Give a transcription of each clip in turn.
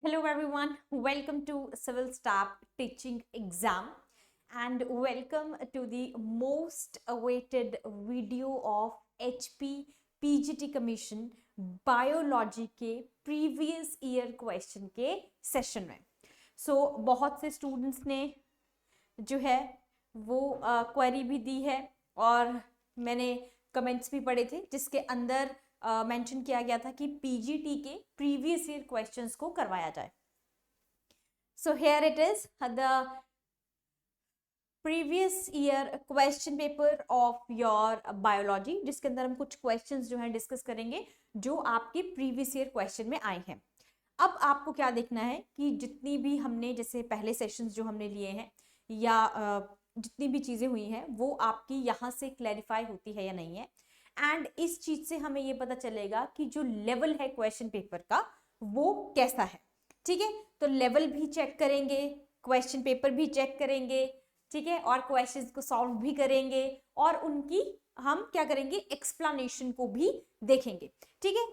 Hello everyone, welcome to Civil Staff Teaching Exam and welcome to the most awaited video of HP PGT Commission biology के previous year question के session में। बहुत से students ने जो है वो क्वेरी भी दी है और मैंने कमेंट्स भी पढ़े थे जिसके अंदर मेंशन किया गया था कि पीजीटी के प्रीवियस ईयर क्वेश्चंस को करवाया जाए। So here it is the previous year question paper of your biology, जिसके अंदर हम कुछ क्वेश्चंस जो हैं डिस्कस करेंगे जो आपके प्रीवियस ईयर क्वेश्चन में आए हैं। अब आपको क्या देखना है कि जितनी भी हमने जैसे पहले सेशंस जो हमने लिए हैं या जितनी भी चीज़ें हुई हैं वो आपकी यहाँ से क्लैरिफाई होती है या नहीं है। एंड इस चीज से हमें ये पता चलेगा कि जो लेवल है क्वेश्चन पेपर का वो कैसा है। ठीक है, तो लेवल भी चेक करेंगे, क्वेश्चन पेपर भी चेक करेंगे, ठीक है, और क्वेश्चंस को सॉल्व भी करेंगे और उनकी हम क्या करेंगे, एक्सप्लेनेशन को भी देखेंगे। ठीक है,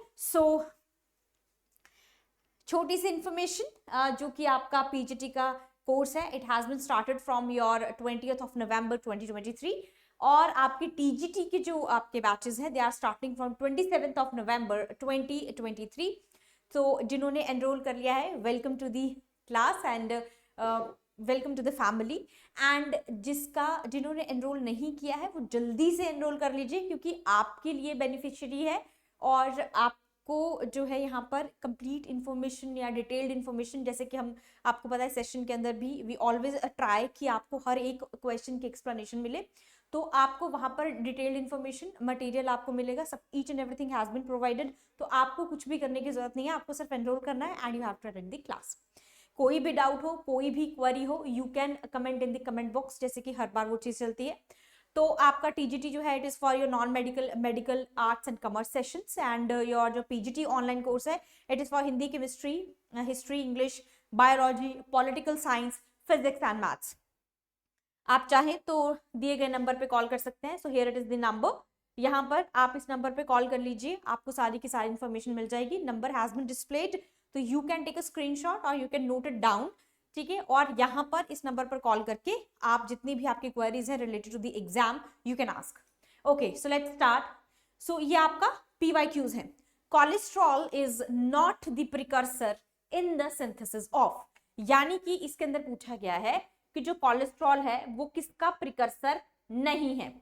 छोटी सी इंफॉर्मेशन जो कि आपका पीजीटी का कोर्स है, it has been started from your 20th of November 2023 और आपके टीजीटी के जो आपके बैचेस हैं they are starting from 27th of November 2023। तो जिन्होंने एनरोल कर लिया है, welcome to the class and welcome to the family. And जिन्होंने एनरोल नहीं किया है वो जल्दी से एनरोल कर लीजिए क्योंकि आपके लिए बेनिफिशियरी है और आपको जो है यहाँ पर कंप्लीट इन्फॉर्मेशन या डिटेल्ड इन्फॉर्मेशन, जैसे कि हम आपको पता है सेशन के अंदर भी वी ऑलवेज ट्राई कि आपको हर एक क्वेश्चन की एक्सप्लेनेशन मिले, तो आपको वहां पर डिटेल्ड इन्फॉर्मेशन मटेरियल आपको मिलेगा, सब each and everything has been provided. तो आपको कुछ भी करने की जरूरत नहीं है, आपको सिर्फ एनरोल करना है and you have to attend the class. कोई भी डाउट हो, कोई भी क्वेरी हो, you can comment in the comment box, जैसे कि हर बार वो चीज चलती है। तो आपका टीजीटी जो है it is for your non medical, medical, arts and commerce sessions and your जो पीजीटी ऑनलाइन कोर्स है it is for Hindi, chemistry, history, English, biology, political science, physics and maths. आप चाहें तो दिए गए नंबर पे कॉल कर सकते हैं। So here it is the number, यहाँ पर आप इस नंबर पे कॉल कर लीजिए, आपको सारी की सारी इंफॉर्मेशन मिल जाएगी। नंबर हैज बीन डिस्प्लेड, तो you can take a screenshot और you can note it down. ठीक है, और यहाँ पर इस नंबर पर कॉल करके आप जितनी भी आपकी क्वेरीज है related to the exam you can ask. Okay, so let's start. So ये आपका पीवाईक्यूज है। Cholesterol is not the precursor in the synthesis of, यानी कि इसके अंदर पूछा गया है कि जो कोलेस्ट्रॉल है वो किसका प्रिकर्सर नहीं है।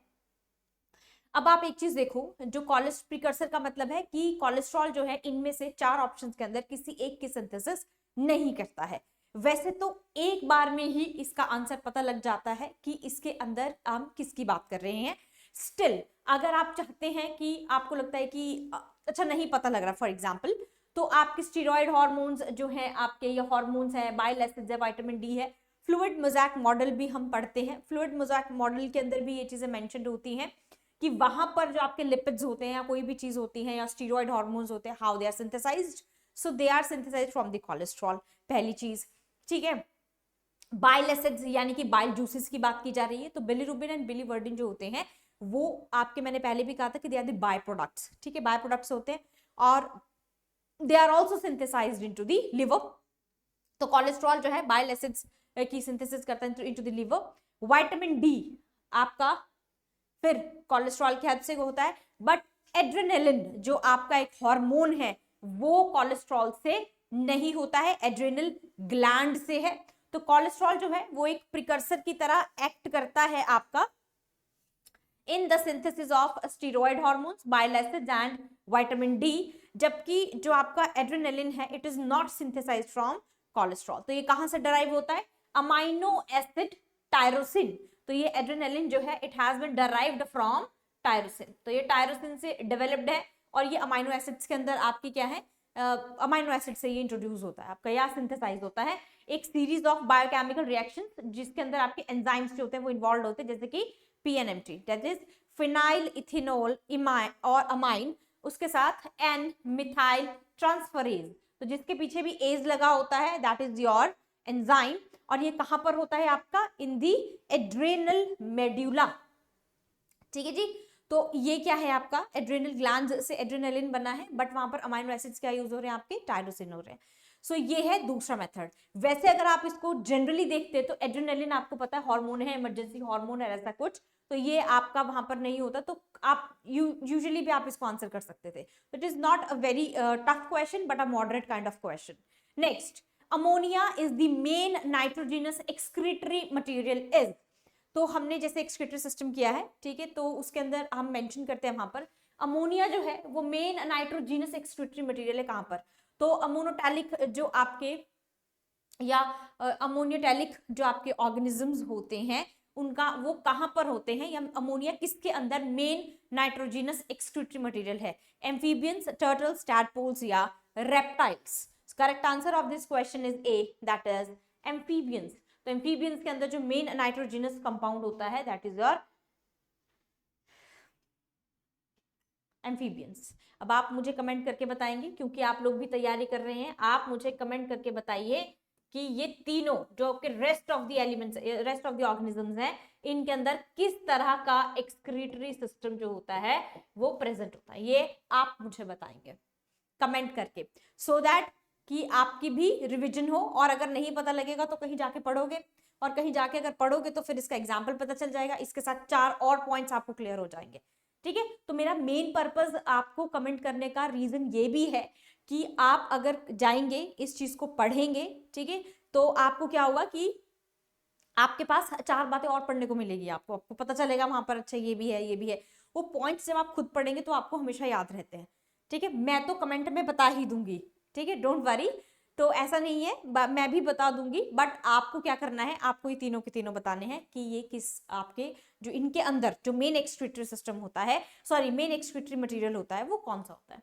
अब आप एक चीज देखो, जो प्रिकर्सर का मतलब है कि कोलेस्ट्रॉल जो है इनमें से चार ऑप्शंस के अंदर किसी एक की सिंथेसिस नहीं करता है। वैसे तो एक बार में ही इसका आंसर पता लग जाता है कि इसके अंदर हम किसकी बात कर रहे हैं। स्टिल अगर आप चाहते हैं कि आपको लगता है कि अच्छा नहीं पता लग रहा फॉर एग्जाम्पल, तो आपके स्टीरॉयड हार्मोन्स जो है आपके, ये हार्मोन्स है, बाइल एसिड्स है, विटामिन डी है, फ्लूइड मोज़ैक मॉडल भी हम पढ़ते हैं। फ्लूइड मोज़ैक मॉडल के अंदर भी ये चीजें मेंशन होती हैं कि वहां पर जो आपके लिपिड्स होते हैं या कोई भी चीज होती है या स्टीरॉयड हार्मोन्स होते हैं, how they are synthesised. So they are synthesised from the cholesterol, पहली चीज। ठीक है, बाइल एसिड्स यानी कि बाइल जूसेस की बात की जा रही है, तो बिलीरुबिन एंड बिलीवर्डिन जो होते हैं वो आपके, मैंने पहले भी कहा था कि they are the by products. ठीक है, बाय प्रोडक्ट्स होते हैं और they are also synthesised into the liver. तो कोलेस्ट्रॉल जो है बाइल एसिड्स की सिंथेसिस करता है into the liver. Vitamin D आपका फिर कोलेस्ट्रॉल की हेल्प से होता है, बट एड्रेनलिन जो आपका एक हार्मोन है वो कोलेस्ट्रॉल से नहीं होता है, एड्रेनल ग्लैंड से है। तो कोलेस्ट्रॉल जो है वो एक प्रिकर्सर की तरह एक्ट करता है आपका in the synthesis of steroid hormones, bile acids and vitamin D, जबकि जो आपका एड्रेनलिन है it is not synthesised from cholesterol. तो ये कहां से डराइव होता है, अमाइनो एसिड टायरोसिन। तो ये एड्रेनलिन जो है it has been derived from tyrosine, तो ये टायरोसिन से डेवलप्ड है और ये अमाइनो एसिड्स के अंदर आपकी क्या है, अमाइनो एसिड से ये इंट्रोड्यूस होता है आपका, या सिंथेसाइज होता है एक सीरीज ऑफ बायोकेमिकल रिएक्शंस जिसके अंदर आपके एंजाइम्स जो होते हैं वो इन्वॉल्व होते हैं, जैसे कि PNMT that is phenyl ethanol और अमाइन, उसके साथ एन मिथाइल ट्रांसफरेज, तो जिसके पीछे भी एज लगा होता है दैट इज योर एंजाइम। और ये कहां पर होता है आपका, इन दी एड्रेनल मेड्यूला। ठीक है जी, तो ये क्या है आपका, एड्रेनल ग्लैंड से एड्रेनलिन बना है, बट वहां पर अमाइनो एसिड्स क्या यूज हो रहे हैं आपके, टायरोसिन हो रहे हैं। सो ये है दूसरा मेथड। वैसे अगर आप इसको जनरली देखते हैं तो एड्रेनालिन आपको पता है हार्मोन है, इमरजेंसी हार्मोन है, ऐसा कुछ, तो ये आपका वहां पर नहीं होता, तो आप यूजुअली भी आप इसको आंसर कर सकते थे। It is not a very tough question but a moderate kind of question. Next, ammonia is the main nitrogenous excretory material is. तो हमने जैसे एक्सक्रीटरी सिस्टम किया है, ठीक है, तो उसके अंदर हम मेंशन करते हैं वहां पर अमोनिया जो है वो मेन नाइट्रोजिनस एक्सक्रीटरी मटेरियल है। कहां पर? तो अमोनोटैलिक जो आपके या अमोनियोटैलिक जो आपके ऑर्गेनिजम्स होते हैं उनका वो कहां पर होते हैं, या अमोनिया किसके अंदर मेन नाइट्रोजिनस एक्सक्रीटरी मटेरियल है? एम्फीबियंस, टर्टल्स, टैडपोल्स या reptiles. Correct answer of this question is a, that is amphibians. तो एम्फीबियंस के अंदर जो मेन नाइट्रोजिनस कंपाउंड होता है दैट इज योर एम्फीबियंस। अब आप मुझे कमेंट करके बताएंगे, क्योंकि आप लोग भी तैयारी कर रहे हैं, आप मुझे कमेंट करके बताइए कि ये तीनों जो आपके rest of the elements, rest of the organisms हैं, इनके अंदर किस तरह का एक्सक्रीटरी सिस्टम जो होता है वो प्रेजेंट होता है, ये आप मुझे बताएंगे कमेंट करके, सो दैट कि आपकी भी रिवीजन हो। और अगर नहीं पता लगेगा तो कहीं जाके पढ़ोगे, और कहीं जाके अगर पढ़ोगे तो फिर इसका एग्जाम्पल पता चल जाएगा, इसके साथ 4 और पॉइंट्स आपको क्लियर हो जाएंगे। ठीक है, तो मेरा मेन पर्पस आपको कमेंट करने का रीजन ये भी है कि आप अगर जाएंगे इस चीज को पढ़ेंगे, ठीक है, तो आपको क्या होगा कि आपके पास 4 बातें और पढ़ने को मिलेगी, आपको पता चलेगा वहां पर, अच्छा ये भी है, ये भी है। वो पॉइंट्स जब आप खुद पढ़ेंगे तो आपको हमेशा याद रहते हैं। ठीक है, मैं तो कमेंट में बता ही दूंगी, ठीक है, डोंट वरी। तो ऐसा नहीं है, मैं भी बता दूंगी, बट आपको क्या करना है, आपको ये तीनों के तीनों बताने हैं कि ये किस आपके जो इनके अंदर जो मेन एक्सक्रीटरी सिस्टम होता है, सॉरी मेन एक्सक्रीटरी मटेरियल होता है वो कौन सा होता है।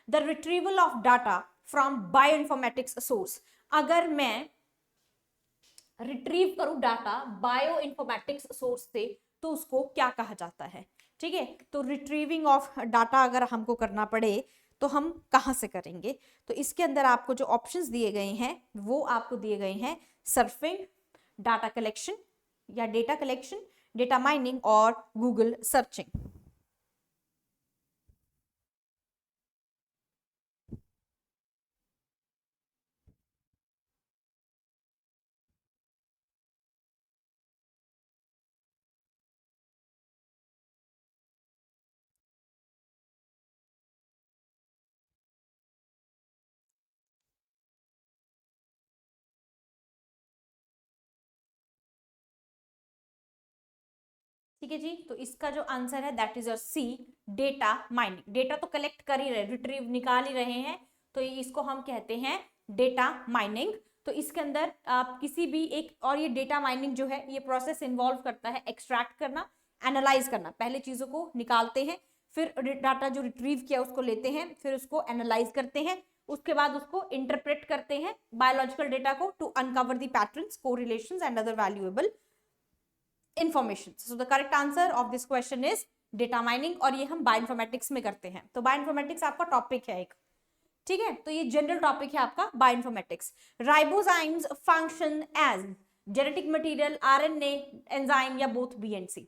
The retrieval of data from bioinformatics source. अगर मैं रिट्रीव करूं डाटा बायो इन्फॉर्मेटिक्स सोर्स से तो उसको क्या कहा जाता है। ठीक है, तो रिट्रीविंग ऑफ डाटा अगर हमको करना पड़े तो हम कहां से करेंगे? तो इसके अंदर आपको जो ऑप्शंस दिए गए हैं वो आपको दिए गए हैं सर्फिंग, डाटा कलेक्शन या डेटा कलेक्शन, डेटा माइनिंग और गूगल सर्चिंग। ठीक है जी, तो इसका जो आंसर है that is your C, data mining. Data तो कलेक्ट कर ही रहे, रिट्रीव निकाल ही रहे हैं, तो इसको हम कहते हैं डेटा माइनिंग। तो इसके अंदर आप किसी भी एक, और ये डेटा माइनिंग जो है ये प्रोसेस इन्वॉल्व करता है एक्सट्रैक्ट करना, एनालाइज करना। पहले चीजों को निकालते हैं, फिर डाटा जो रिट्रीव किया उसको लेते हैं, फिर उसको एनालाइज करते हैं, उसके बाद उसको इंटरप्रेट करते हैं बायोलॉजिकल डेटा को to uncover the patterns, correlations and other valuable information. So the correct answer of this question is data mining, और ये हम बायोइन्फॉर्मेटिक्स में करते हैं। तो बायोइन्फॉर्मेटिक्स आपका टॉपिक है एक, ठीक है, तो ये जनरल टॉपिक है आपका bioinformatics. Ribozymes function as genetic material, RNA, enzyme या बोथ बी एंड सी।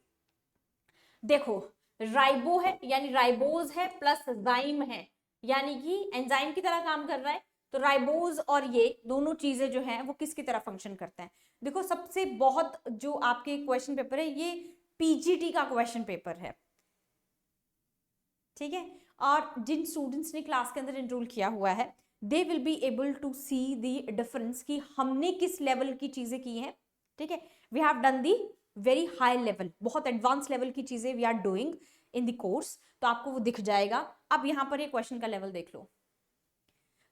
देखो, राइबो है यानी राइबोज है प्लस जाइम है, यानी कि एंजाइम की तरह काम कर रहा है। तो राइबोज और ये दोनों चीजें जो हैं वो किसकी तरह फंक्शन करते हैं? देखो, सबसे बहुत जो आपके क्वेश्चन पेपर है ये पीजीटी का क्वेश्चन पेपर है, ठीक है, और जिन स्टूडेंट्स ने क्लास के अंदर एनरोल किया हुआ है they will be able to see the difference कि हमने किस लेवल की चीजें की हैं। ठीक है, we have done the very high level, बहुत एडवांस लेवल की चीजें we are doing in the course, तो आपको वो दिख जाएगा। अब यहाँ पर ये क्वेश्चन का लेवल देख लो,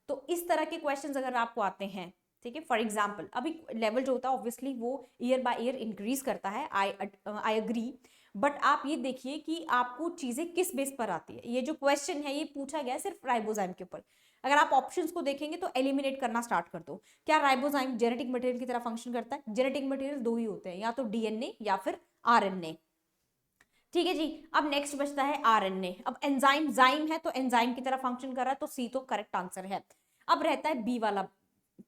तो इस तरह के क्वेश्चंस अगर आपको आते हैं, ठीक है, फॉर एग्जाम्पल अभी लेवल जो होता है ऑब्वियसली वो ईयर बाय ईयर इंक्रीज करता है, आई अग्री, बट आप ये देखिए कि आपको चीजें किस बेस पर आती है। ये जो क्वेश्चन है ये पूछा गया है सिर्फ राइबोजाइम के ऊपर। अगर आप ऑप्शंस को देखेंगे तो एलिमिनेट करना स्टार्ट कर दो। क्या राइबोजाइम जेनेटिक मटेरियल की तरह फंक्शन करता है? जेनेटिक मटेरियल दो ही होते हैं, या तो डीएनए या फिर आरएनए। ठीक है जी, अब नेक्स्ट बचता है आरएनए। अब एंजाइम जाइम है तो एंजाइम की तरह फंक्शन कर रहा है, तो सी तो करेक्ट आंसर है। अब रहता है बी वाला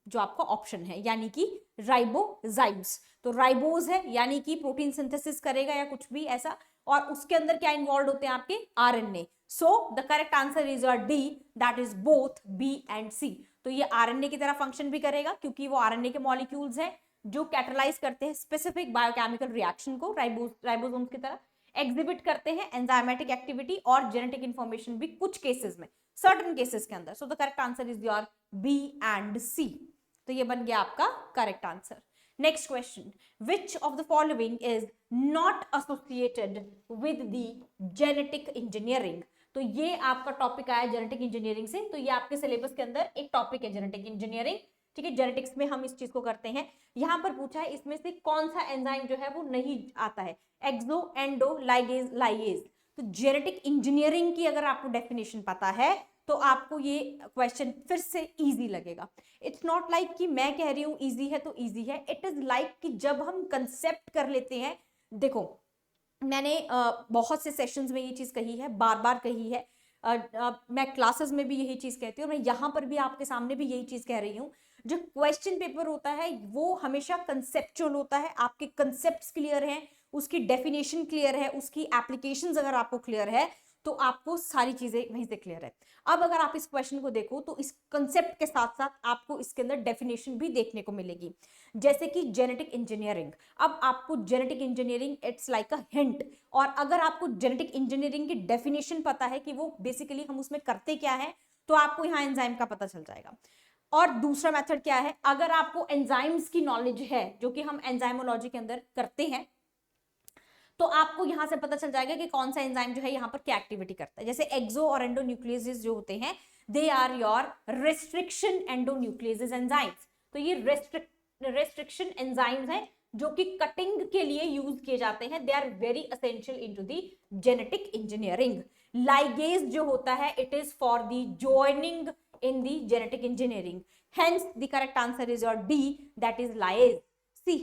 जो आपका ऑप्शन है, यानी कि राइबोजाइम्स। तो राइबोज है यानी कि प्रोटीन सिंथेसिस करेगा या कुछ भी ऐसा, और उसके अंदर क्या इन्वॉल्व होते हैं आपके? RNA. So the correct answer is your D, that is both B and C. तो ये आरएनए की तरह फंक्शन भी करेगा, क्योंकि वो आरएनए के मॉलिक्यूल्स हैं जो कैटलाइज करते हैं स्पेसिफिक बायोकेमिकल रिएक्शन को, राइबोसोम्स की तरह एग्जिबिट करते हैं एंजाइमेटिक एक्टिविटी और जेनेटिक इंफॉर्मेशन भी कुछ केसेस में, सर्टेन केसेस के अंदर। So the correct answer is your B and C. तो ये बन गया आपका correct answer. Next question, which of the following is not associated with the genetic engineering. तो ये आपका टॉपिक आया जेनेटिक इंजीनियरिंग से, तो ये आपके सिलेबस के अंदर एक टॉपिक है जेनेटिक इंजीनियरिंग, ठीक है, जेनेटिक्स में हम इस चीज को करते हैं। यहां पर पूछा है इसमें से कौन सा एंजाइम जो है वो नहीं आता है, एक्सो, एंडो, लाइगेज, लाइगेज। तो जेनेटिक इंजीनियरिंग की अगर आपको डेफिनेशन पता है तो आपको ये क्वेश्चन फिर से इजी लगेगा। इट्स नॉट लाइक कि मैं कह रही हूं इजी है तो इजी है, इट इज लाइक कि जब हम कंसेप्ट कर लेते हैं, देखो मैंने बहुत से सेशंस में ये चीज कही है, बार बार कही है, मैं क्लासेस में भी यही चीज कहती हूँ, मैं यहाँ पर भी आपके सामने भी यही चीज कह रही हूँ। जो क्वेश्चन पेपर होता है वो हमेशा कंसेप्चुअल होता है, आपके कंसेप्ट्स क्लियर हैं, उसकी डेफिनेशन क्लियर है, उसकी एप्लीकेशंस अगर आपको क्लियर है तो आपको सारी चीजें वहीं से क्लियर है। अब अगर आप इस क्वेश्चन को देखो तो इस कंसेप्ट के साथ साथ आपको इसके अंदर डेफिनेशन भी देखने को मिलेगी, जैसे कि जेनेटिक इंजीनियरिंग। अब आपको genetic engineering it's like a hint, और अगर आपको जेनेटिक इंजीनियरिंग की डेफिनेशन पता है कि वो बेसिकली हम उसमें करते क्या है, तो आपको यहाँ एंजाइम का पता चल जाएगा। और दूसरा मेथड क्या है, अगर आपको एंजाइम्स की नॉलेज है जो कि हम एंजाइमोलॉजी के अंदर करते हैं, तो आपको यहां से पता चल जाएगा कि कौन सा एंजाइम जो है यहाँ पर क्या एक्टिविटी करता है। जैसे एक्सो और एंडोन्यूक्लियसेस जो होते हैं, they are your restriction endonucleases enzymes. तो ये रेस्ट्रिक्शन एंजाइम्स हैं जो कि कटिंग के लिए यूज किए जाते हैं, they are very essential into the genetic engineering. Ligase जो होता है it is for the joining in the genetic engineering, hence the correct answer is your D, that is lyase। see,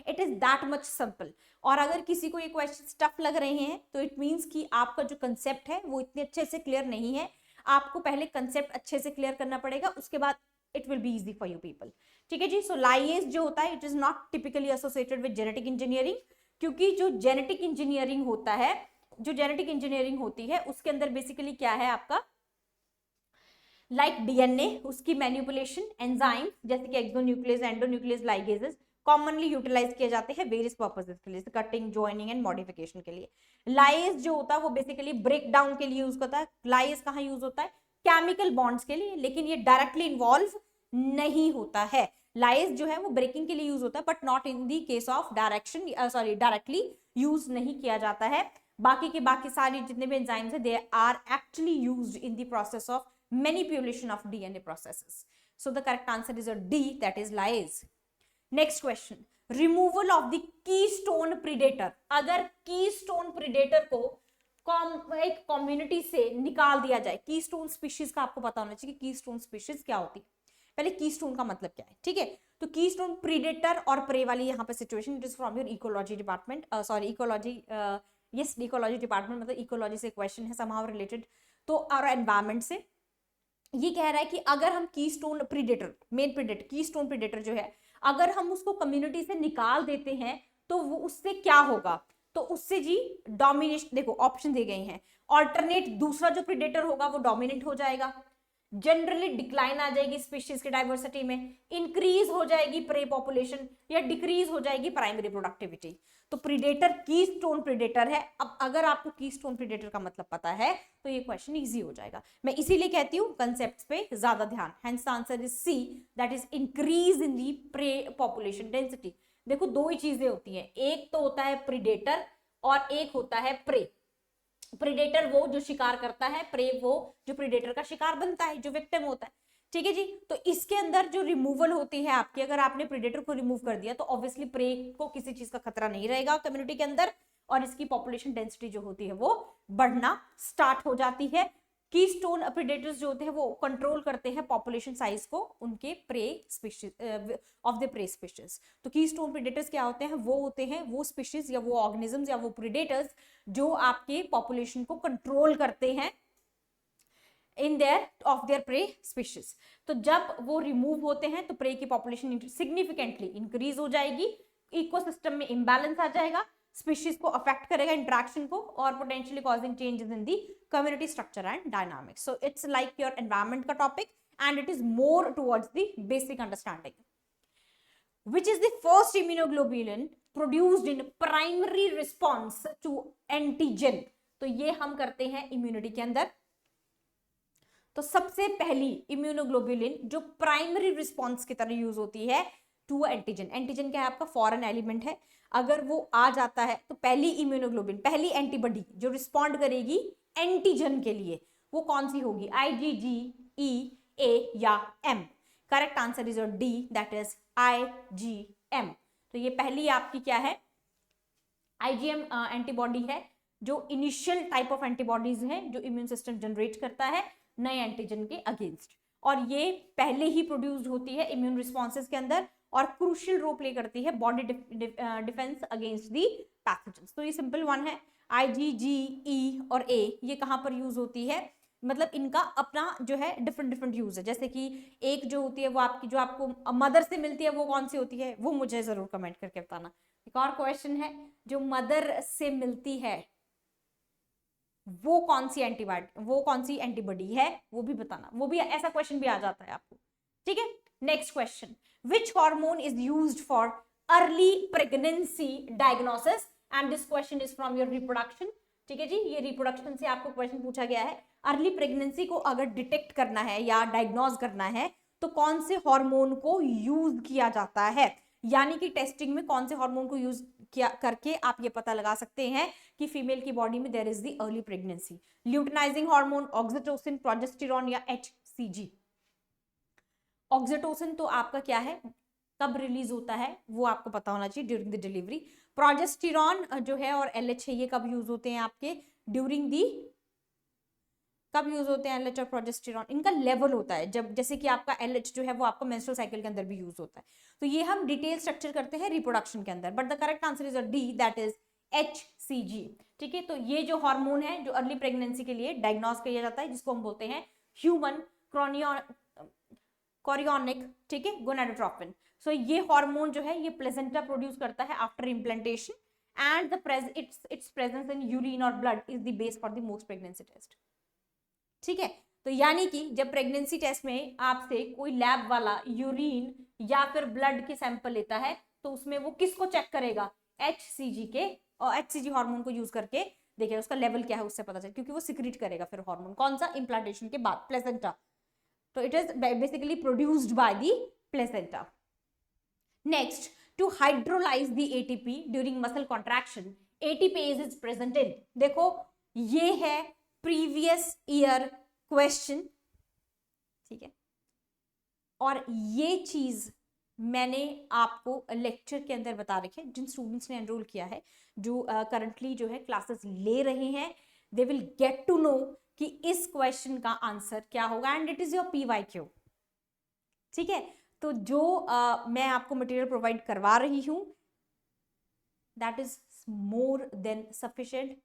it is that much simple। और अगर किसी को ये question tough लग रहे हैं तो इट मींस कि आपका जो कंसेप्ट है वो इतने अच्छे से क्लियर नहीं है, आपको पहले कंसेप्ट अच्छे से क्लियर करना पड़ेगा, उसके बाद it will be easy for you people, ठीक है जी। सो लाइएज जो होता है it is not typically associated with genetic engineering, क्योंकि जो जेनेटिक इंजीनियरिंग होता है, जो जेनेटिक इंजीनियरिंग होती है उसके अंदर बेसिकली क्या है आपका, लाइक डीएनए, उसकी मैनिपुलेशन, एंजाइम जैसे कि exonuclease, endonuclease, ligases commonly utilise किए जाते हैं वेरियस पर्पसेस के लिए, कटिंग, जॉइनिंग एंड मॉडिफिकेशन के लिए। लाइज जो होता है वो बेसिकली ब्रेक डाउन के लिए यूज होता है। लाइज कहाँ यूज होता है, केमिकल बॉन्ड्स के लिए, लेकिन ये डायरेक्टली इन्वॉल्व नहीं होता है। लाइज जो है वो ब्रेकिंग के लिए यूज होता है, but not in the case of directly use नहीं किया जाता है। बाकी के बाकी सारी जितने भी एंजाइम्स है they are actually used in the process of manipulation of DNA processes. So the correct answer is a D, that is lyase। Next question, removal of the keystone predator। अगर keystone predator को एक community से निकाल दिया जाए, keystone species का आपको पता होना चाहिए कि कीस्टोन स्पीशीज क्या होती है। पहले कीस्टोन का मतलब क्या है, ठीक है। तो कीस्टोन प्रीडेटर और प्रे वाली यहाँ पे situation, it is from your ecology department, sorry ecology, yes ecology department, मतलब इकोलॉजी से क्वेश्चन है समहाउ रिलेटेड, तो और एनवायरमेंट से। ये कह रहा है कि अगर हम keystone predator, main predator, keystone predator जो है, अगर हम उसको कम्युनिटी से निकाल देते हैं तो वो उससे क्या होगा, तो उससे जी डोमिनेशन, देखो ऑप्शन दे गए हैं, ऑल्टरनेट दूसरा जो प्रीडेटर होगा वो डोमिनेट हो जाएगा, जनरली डिक्लाइन आ जाएगी स्पीशीज की डाइवर्सिटी में, इंक्रीज हो जाएगी प्रे पॉपुलेशन, या डिक्रीज हो जाएगी प्राइमरी प्रोडक्टिविटी। तो प्रीडेटर कीस्टोन प्रीडेटर है। अब अगर आपको कीस्टोन प्रीडेटर का मतलब पता है तो ये क्वेश्चन इजी हो जाएगा। मैं इसीलिए कहती हूँ कंसेप्ट्स पे ज्यादा ध्यान, hence the answer is C, that is increase in the prey population density. देखो दो ही चीजें होती हैं, एक तो होता है प्रीडेटर और एक होता है प्रे। प्रीडेटर वो जो शिकार करता है, प्रे वो जो प्रीडेटर का शिकार बनता है, जो विक्टिम होता है, ठीक है जी। तो इसके अंदर जो रिमूवल होती है आपकी, अगर आपने प्रीडेटर को रिमूव कर दिया तो ऑब्वियसली प्रे को किसी चीज का खतरा नहीं रहेगा कम्युनिटी के अंदर, और इसकी पॉपुलेशन डेंसिटी जो होती है वो बढ़ना स्टार्ट हो जाती है। कीस्टोन प्रीडेटर्स जो होते हैं वो कंट्रोल करते हैं पॉपुलेशन साइज को उनके prey species of the prey species. तो कीस्टोन प्रीडेटर्स क्या होते हैं, वो होते हैं वो स्पीशीज या वो ऑर्गेनिजम्स या वो प्रीडेटर्स जो आपके पॉपुलेशन को कंट्रोल करते हैं in their of their pray species. तो जब वो रिमूव होते हैं तो प्रे की पॉपुलेशन सिग्निफिकेंटली इंक्रीज हो जाएगी, इकोसिस्टम में इम्बैलेंस आ जाएगा, स्पीशीज को अफेक्ट करेगा इंटरेक्शन को, और potentially causing changes in the community structure and dynamics. So it's like your environment का topic and it is more towards the basic understanding. Which is the first immunoglobulin produced in primary response to antigen? तो ये हम करते हैं immunity के अंदर। तो सबसे पहली इम्यूनोग्लोबुलिन जो प्राइमरी रिस्पॉन्स की तरह यूज होती है टू एंटीजन। एंटीजन क्या है आपका? फॉरेन एलिमेंट है। अगर वो आ जाता है तो पहली इम्यूनोग्लोबुलिन, पहली एंटीबॉडी जो रिस्पॉन्ड करेगी एंटीजन के लिए, वो कौन सी होगी? IgG, E, A या M? Correct answer is your D, that is IgM। तो ये पहली आपकी क्या है? IgM एंटीबॉडी है जो इनिशियल टाइप ऑफ एंटीबॉडीज है जो इम्यून सिस्टम जनरेट करता है नए एंटीजन के अगेंस्ट, और ये पहले ही प्रोड्यूस्ड होती है इम्यून रिस्पॉन्सेज के अंदर और क्रूशियल रोल प्ले करती है body defence against the pathogens. तो ये सिंपल वन है। IgG, E और A ये कहाँ पर यूज होती है? मतलब इनका अपना जो है डिफरेंट यूज है। जैसे कि एक जो होती है वो आपकी, जो आपको मदर से मिलती है, वो कौन सी होती है? वो मुझे जरूर कमेंट करके बताना। एक और क्वेश्चन है, जो मदर से मिलती है वो कौन सी एंटीबॉडी है, वो भी बताना। वो भी ऐसा क्वेश्चन भी आ जाता है आपको, ठीक है। Next question, which hormone is used for early pregnancy diagnosis? And this question is from your reproduction, ठीक है जी। ये रिप्रोडक्शन से आपको क्वेश्चन पूछा गया है। अर्ली प्रेगनेंसी को अगर डिटेक्ट करना है या डायग्नोज करना है तो कौन से हार्मोन को यूज किया जाता है, यानी कि टेस्टिंग में कौन से हार्मोन को यूज किया करके आप ये पता लगा सकते हैं कि फीमेल की बॉडी में there is the early pregnancy. Luteinising hormone, oxytocin, progesterone या HCG? ऑक्सीटोसिन तो आपका क्या है, कब रिलीज होता है वो आपको पता होना चाहिए, ड्यूरिंग द डिलीवरी। प्रोजेस्टेरॉन जो है और LH है, ये कब यूज होते हैं आपके? ड्यूरिंग दी, कब यूज होते हैं LH और प्रोजेस्टेरॉन? इनका लेवल होता है जब, जैसे कि आपका LH जो है वो आपका मेंस्ट्रुअल साइकिल के अंदर भी यूज होता है। तो ये हम डिटेल स्ट्रक्चर करते हैं रिप्रोडक्शन के अंदर, but the correct answer is D, that is HCG, ठीक है। तो ये जो हार्मोन है जो अर्ली प्रेगनेंसी के लिए डायग्नोज किया जाता है, जिसको हम बोलते हैं ह्यूमन कोरियोनिक, ठीक है, गोनाडोट्रोपिन। सो ये हार्मोन जो है ये प्लेसेंटा प्रोड्यूस करता है after implantation, and its presence in urine और blood is the base for the most pregnancy test, ठीक है। तो यानी कि जब प्रेगनेंसी टेस्ट में आपसे कोई लैब वाला यूरिन या फिर ब्लड के सैंपल लेता है तो उसमें वो किसको चेक करेगा? HCG के, और HCG हार्मोन को यूज करके देखिए उसका लेवल क्या है, उससे पता चले, क्योंकि वो सिक्रीट करेगा फिर हार्मोन, कौन सा? इम्प्लांटेशन के बाद, प्लेसेंटा। तो it is basically produced by the placenta. Next, to hydrolyse the ATP during muscle contraction, ATPase is present in. देखो ये है प्रीवियस ईयर क्वेश्चन, ठीक है, और ये चीज मैंने आपको लेक्चर के अंदर बता रखी है। जिन स्टूडेंट्स ने एनरोल किया है, जो करंटली जो है क्लासेस ले रहे हैं, they will get to know कि इस क्वेश्चन का आंसर क्या होगा, and it is your PYQ, ठीक है। तो जो मैं आपको मटेरियल प्रोवाइड करवा रही हूं, that is more than sufficient,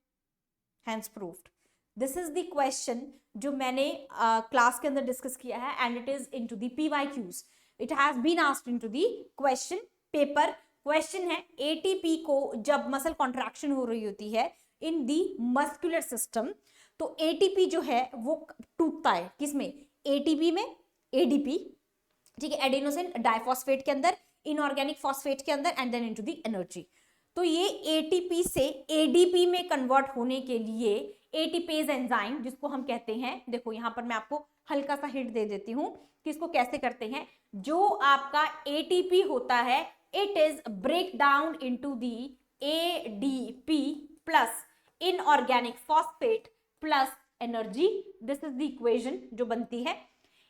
hence proved. This is the question जो मैंने क्लास के अंदर डिस्कस किया है, and it is into the PYQs. It has been asked into the question paper. Question है, ATP को जब मसल कॉन्ट्रैक्शन हो रही होती है इन दी मस्कुलर सिस्टम, तो ATP जो है वो टूटता है किसमें? ATP में, ADP, ठीक है, एडेनोसिन डाइफॉस्फेट के अंदर, इनऑर्गेनिक फॉस्फेट के अंदर, and then into the energy. तो ये ATP से ADP में कन्वर्ट होने के लिए ATPase एंजाइम, जिसको हम कहते हैं, देखो यहां पर मैं आपको हल्का सा हिंट दे देती हूं कि इसको कैसे करते हैं। जो आपका ATP होता है, it is break down into the ADP plus inorganic phosphate plus energy. This is the equation जो बनती है।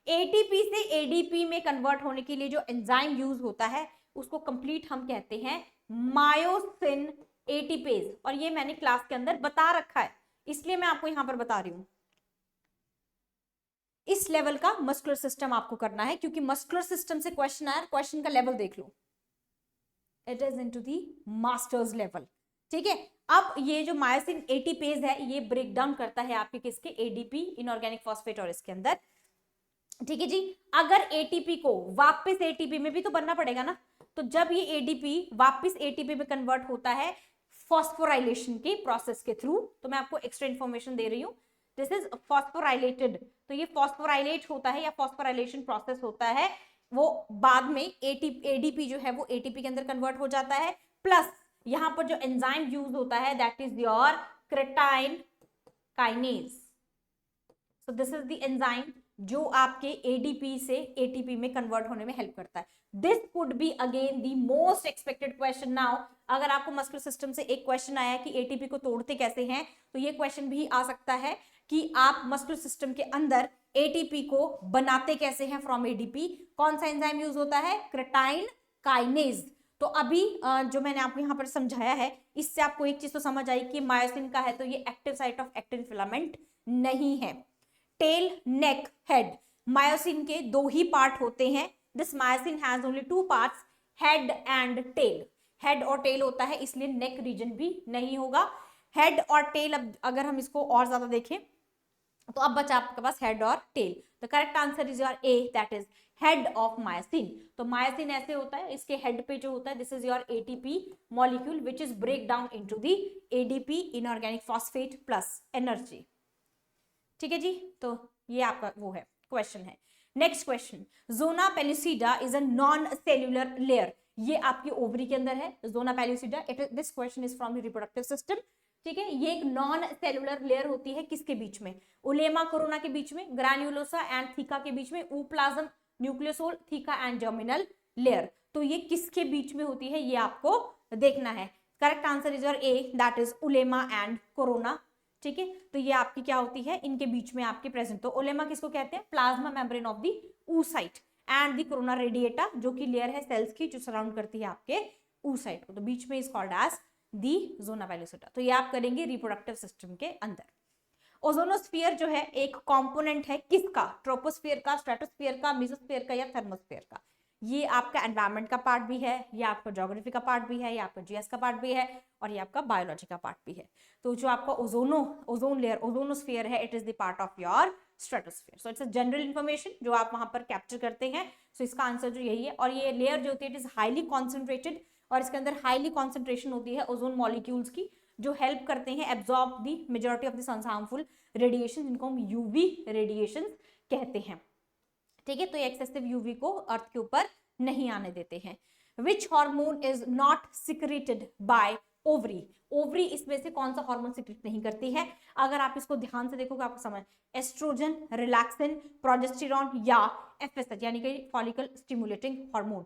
ATP से ADP में कन्वर्ट होने के लिए जो एंजाइम यूज होता है उसको कंप्लीट हम कहते हैं मायोसिन ATPase, और ये मैंने क्लास के अंदर बता रखा है, इसलिए मैं आपको यहां पर बता रही हूं। इस लेवल का मस्कुलर सिस्टम आपको करना है, क्योंकि मस्कुलर सिस्टम से क्वेश्चन आया, क्वेश्चन का लेवल देख लो, it is into the masters level, ठीक है। अब ये जो मायोसिन ATPase है ये ब्रेक डाउन करता है आपके किसके? ADP, इनऑर्गेनिक फॉस्फेट और इसके अंदर, ठीक है जी। अगर ATP को वापस ATP में भी तो बनना पड़ेगा ना, तो जब ये ADP वापस ATP में कन्वर्ट होता है फॉस्फोराइलेशन के प्रोसेस के थ्रू, तो मैं आपको एक्स्ट्रा इंफॉर्मेशन दे रही हूं, दिस इज फॉस्फोराइलेटेड। तो ये फॉस्फोराइलेट होता है या फॉस्फोराइलेशन प्रोसेस होता है, वो बाद में एडीपी जो है वो एटीपी के अंदर कन्वर्ट हो जाता है। प्लस यहाँ पर जो एंजाइम यूज होता है that is your क्रेटाइन kinase. So this is the enzyme जो आपके एडीपी से एटीपी में कन्वर्ट होने में हेल्प करता है। This could be again the most expected question now. अगर आपको मस्कुलर सिस्टम से एक क्वेश्चन आया कि एटीपी को तोड़ते कैसे हैं, तो ये क्वेश्चन भी आ सकता है कि आप मस्कुलर सिस्टम के अंदर एटीपी को बनाते कैसे हैं फ्रॉम एडीपी। कौन सा एंजाइम यूज होता है? क्रेटाइन काइनेज। तो अभी जो मैंने आपको यहाँ पर समझाया है, इससे आपको एक चीज तो समझ आई कि मायोसिन का है तो ये active site of actin filament नहीं है। टेल, नेक, हेड, मायोसिन के दो ही पार्ट होते हैं। This myosin has only two parts, head and tail. Head और टेल होता है, इसलिए नेक रीजन भी नहीं होगा। हेड और टेल, अब अगर हम इसको और ज्यादा देखें तो अब बचा आपके पास हेड और tail. The correct answer is your A, that is head of myosin. तो मायोसिन ऐसे होता है, इसके हेड पे जो होता है this is your ATP molecule which is break down into the ADP, inorganic phosphate plus energy. ठीक है जी, तो ये आपका वो है क्वेश्चन है। Next question, zona pellucida is a non cellular layer. ये आपकी ओवरी के अंदर है zona pellucida. This question is from the reproductive system. ठीक है, ये एक नॉन सेलुलर लेयर होती है, किसके बीच में? उलेमा कोरोना के बीच में, ग्रैन्युलोसा एंड थीका के बीच में, ऊप्लाज्म, न्यूक्लियोसोल, थीका एंड जर्मिनल लेयर। तो ये किसके बीच में होती है, ये आपको देखना है। Correct answer is your A, that is Ulema and corona. ठीक है, तो ये आपकी क्या होती है, इनके बीच में आपके प्रेजेंट। तो उलेमा किसको कहते हैं? Plasma membrane of the oocyte and the corona radiata, जो कि लेयर है सेल्स की जो सराउंड करती है आपके oocyte को। तो बीच में is called as the zona pellucida. तो ये आप करेंगे रिप्रोडक्टिव सिस्टम के अंदर। ओजोनोस्फीयर जो है एक कंपोनेंट है किसका? ट्रोपोस्फीयर का, स्ट्रेटोस्फीयर का, मेसोस्फीयर का या थर्मोस्फीयर का? ये आपका एनवायरमेंट का पार्ट भी है, ये आपका ज्योग्राफी का पार्ट भी है, ये आपका जीएस का पार्ट भी है और ये आपका बायोलॉजी का पार्ट भी है। तो जो आपका ओजोन लेयर, ओजोनोस्फीयर है, it is the part of your stratosphere. So it's a general information जो आप वहां पर कैप्चर करते हैं। सो इसका आंसर जो यही है। और ये लेयर जो होती है इट इज हाईली कॉन्सेंट्रेटेड, और इसके अंदर हाईली कॉन्सेंट्रेशन होती है ओजोन मॉलिक्यूल्स की, जो हेल्प करते हैं absorb the majority of the sun's harmful radiation, जिनको हम यूवी रेडिएशन कहते हैं। ठीक है, तो ये एक्सेसिव यूवी को अर्थ के ऊपर नहीं आने देते हैं। Which hormone is not secreted by ovary? Ovary इसमें से कौन सा हार्मोन सिक्रेट नहीं करती है? अगर आप इसको ध्यान से देखोगे आपको समझ, एस्ट्रोजन, रिलैक्सिन, प्रोजेस्टेरॉन या एफएसएच यानी कि फॉलिकल स्टिमुलेटिंग हार्मोन।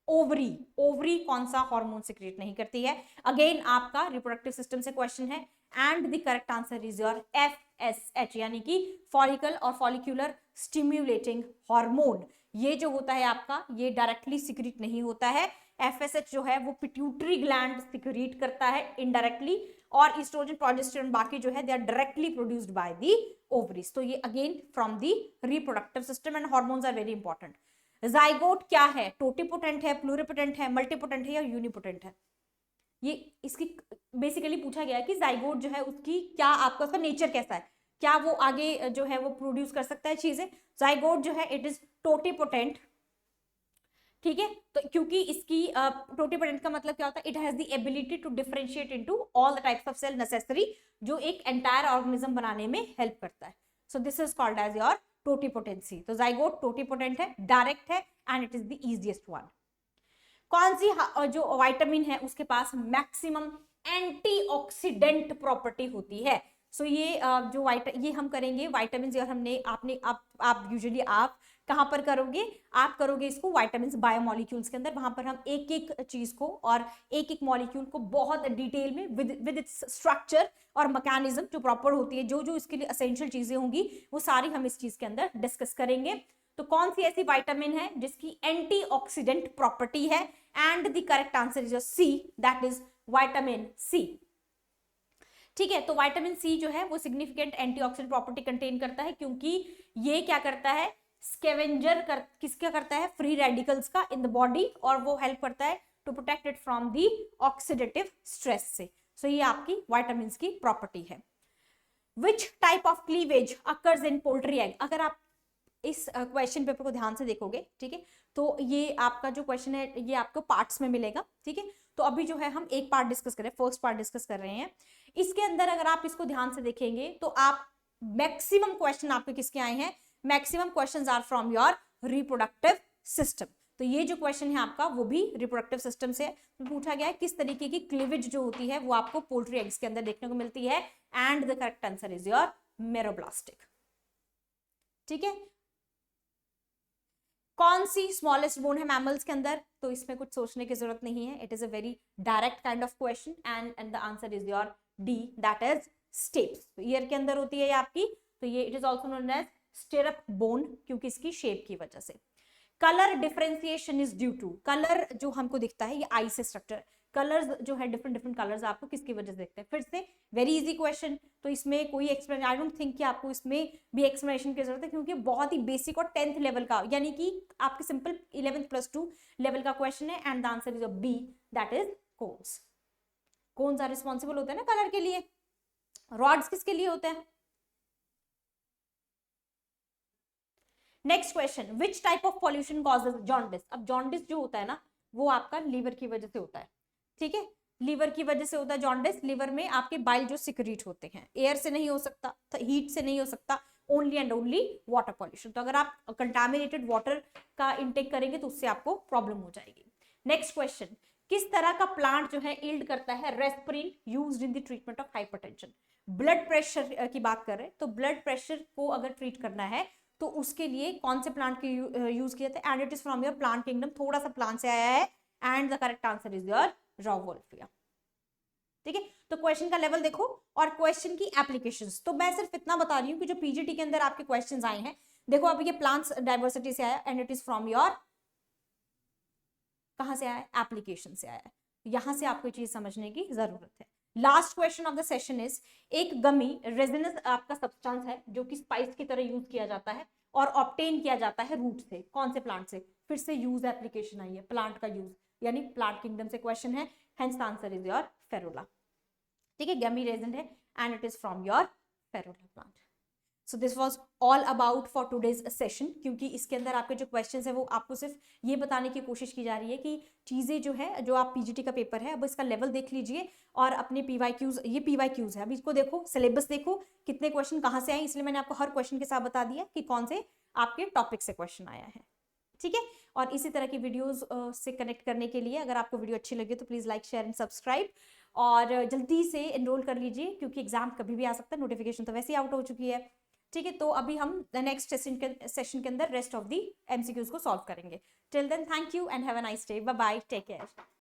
ओवरी कौन सा हार्मोन सिक्रेट नहीं करती है? अगेन आपका रिप्रोडक्टिव सिस्टम से क्वेश्चन है and the correct answer is your FSH यानी कि फॉलिकल और फॉलिक्यूलर स्टिम्युलेटिंग हार्मोन। ये जो होता है आपका, ये डायरेक्टली सिक्रेट नहीं होता है। एफएसएच जो है वो पिट्यूटरी ग्लैंड सिक्रेट करता है इनडायरेक्टली, और एस्ट्रोजन, प्रोजेस्टेरॉन बाकी जो है they are directly produced by the ovaries. तो ये again from the reproductive system and hormones are very important. Zygote क्या है? टोटिपोटेंट है, प्लूरिपोटेंट है, मल्टीपोटेंट है या यूनिपोटेंट है? ये इसकी बेसिकली पूछा गया है कि जाइगोट जो है उसकी क्या, आपका उसका नेचर कैसा है, क्या वो आगे जो है वो प्रोड्यूस कर सकता है चीजें? जाइगोट जो है इट इज टोटिपोटेंट। ठीक है, तो क्योंकि इसकी टोटिपोटेंट का मतलब क्या होता है? It has the ability to differentiate into all the types of cell necessary, जो एक एंटायर ऑर्गेनिज्म बनाने में हेल्प करता है। So this is called as your totipotency. तो जाइगोट टोटिपोटेंट है, डायरेक्ट है and it is the easiest one. कौन सी जो विटामिन है उसके पास मैक्सिमम एंटीऑक्सीडेंट प्रॉपर्टी होती है? सो ये जो ये हम करेंगे विटामिन, और हमने आपने आप यूजुअली आप कहां पर करोगे? आप करोगे इसको विटामिन बायोमॉलिक्यूल्स के अंदर। वहां पर हम एक एक चीज को और एक एक मॉलिक्यूल को बहुत डिटेल में विद इट्स स्ट्रक्चर और मैकेनिज्म जो प्रॉपर होती है, जो जो इसके लिए एसेंशियल चीजें होंगी वो सारी हम इस चीज के अंदर डिस्कस करेंगे। तो कौन सी ऐसी विटामिन है जिसकी एंटीऑक्सीडेंट प्रॉपर्टी है? And the correct answer is C, that is vitamin C. ठीक है, तो विटामिन सी जो है वो सिग्निफिकेंट एंटीऑक्सीडेंट प्रॉपर्टी कंटेन करता है, क्योंकि ये क्या करता है? स्कैवेंजर किसका करता है? फ्री रेडिकल्स का इन द बॉडी, और वो हेल्प करता है to protect it from the oxidative stress से। सो ये आपकी विटामिन की प्रॉपर्टी है। Which type of cleavage occurs in poultry egg? अगर आप इस क्वेश्चन पेपर को ध्यान से देखोगे, ठीक है, तो ये आपका जो क्वेश्चन है ये आपको पार्ट्स में मिलेगा। ठीक है, तो अभी जो है हम एक पार्ट डिस्कस कर रहे हैं, फर्स्ट पार्ट डिस्कस कर रहे हैं। इसके अंदर अगर आप इसको ध्यान से देखेंगे तो आप मैक्सिमम क्वेश्चन आपके किसके आए हैं, maximum questions are from your reproductive system. तो ये जो क्वेश्चन है आपका वो भी रिप्रोडक्टिव सिस्टम से पूछा गया है, किस तरीके की क्लीवेज जो होती है वो आपको पोल्ट्री एग्स के अंदर देखने को मिलती है, and the correct answer is your meroblastic. ठीक है, कौन सी स्मॉलेस्ट बोन है मैमल्स के अंदर, तो इसमें कुछ सोचने की जरूरत नहीं है, it is a very direct kind of question, and the answer is your D, that is stapes. तो ईयर के अंदर होती है ये आपकी, तो ये it is also known as stirrup bone, क्योंकि इसकी शेप की वजह से। Colour differentiation is due to, colour जो हमको दिखता है ये आई से स्ट्रक्चर, कलर्स जो है डिफरेंट डिफरेंट कलर्स आपको किसकी वजह से दिखते हैं, फिर से वेरी इजी क्वेश्चन, तो इसमें कोई एक्सप्लेनेशन आई डोंट थिंक कि आपको इसमें भी एक्सप्लेनेशन की जरूरत है, क्योंकि बहुत ही बेसिक और 10th लेवल का, यानी कि आपके सिंपल 11th+2 लेवल का क्वेश्चन है, and the answer is a B, that is cones. Cones are responsible होते हैं ना कलर के लिए, रॉड्स किसके लिए होते हैं। Next question, which type of pollution causes jaundice. अब जॉन्डिस जो होता है ना वो आपका लीवर की वजह से होता है, ठीक है, लीवर की वजह से होता है जॉन्डिस। लीवर में आपके बाइल जो सिक्रीट होते हैं, एयर से नहीं हो सकता, हीट से नहीं हो सकता, only and only water pollution. तो अगर आप कंटामिनेटेड वाटर का इंटेक करेंगे तो उससे आपको प्रॉब्लम हो जाएगी। नेक्स्ट क्वेश्चन, किस तरह का प्लांट जो है यील्ड करता है reserpine used in the treatment of hypertension. Blood pressure की बात कर रहे हैं, तो ब्लड प्रेशर को अगर ट्रीट करना है तो उसके लिए कौन से प्लांट के यूज किए थे, and it is from your plant kingdom, थोड़ा सा प्लांट से आया है, and the correct answer is your rauwolfia. ठीक है, तो क्वेश्चन का लेवल देखो और क्वेश्चन की एप्लीकेशंस। तो मैं सिर्फ इतना बता रही हूँ कि जो पीजीटी के अंदर आपके क्वेश्चंस आए हैं, देखो अब ये प्लांट्स डाइवर्सिटी से आया, and it is from your, कहां से आया है, एप्लीकेशन से आया है। यहां से आपको चीज समझने की जरूरत है। Last question of the session is, एक गमी रेजिनस आपका सब्सटेंस है जो कि स्पाइस की तरह यूज किया जाता है और ऑब्टेन किया जाता है रूट से, कौन से प्लांट से, फिर से यूज एप्लीकेशन आई है, प्लांट का यूज, यानी प्लांट किंगडम से क्वेश्चन है, hence the answer is your Ferula. ठीक है, गमी रेजिन है and it is from your Ferula plant. So this was all about for today's session, क्योंकि इसके अंदर आपके जो क्वेश्चन है वो आपको सिर्फ ये बताने की कोशिश की जा रही है कि चीज़ें जो है, जो आप पीजीटी का पेपर है अब इसका लेवल देख लीजिए और अपने पीवाईक्यूज, ये पीवाईक्यूज है, अब इसको देखो, सिलेबस देखो कितने क्वेश्चन कहाँ से आए, इसलिए मैंने आपको हर क्वेश्चन के साथ बता दिया कि कौन से आपके टॉपिक से क्वेश्चन आया है। ठीक है, और इसी तरह की वीडियोस से कनेक्ट करने के लिए अगर आपको वीडियो अच्छी लगी तो please like share and subscribe, और जल्दी से एनरोल कर लीजिए क्योंकि एग्जाम कभी भी आ सकता है, नोटिफिकेशन तो वैसे ही आउट हो चुकी है। ठीक है, तो अभी हम नेक्स्ट सेशन के अंदर रेस्ट ऑफ दी एमसीक्यूज को सॉल्व करेंगे। Till then thank you and have a nice day, bye bye, take care.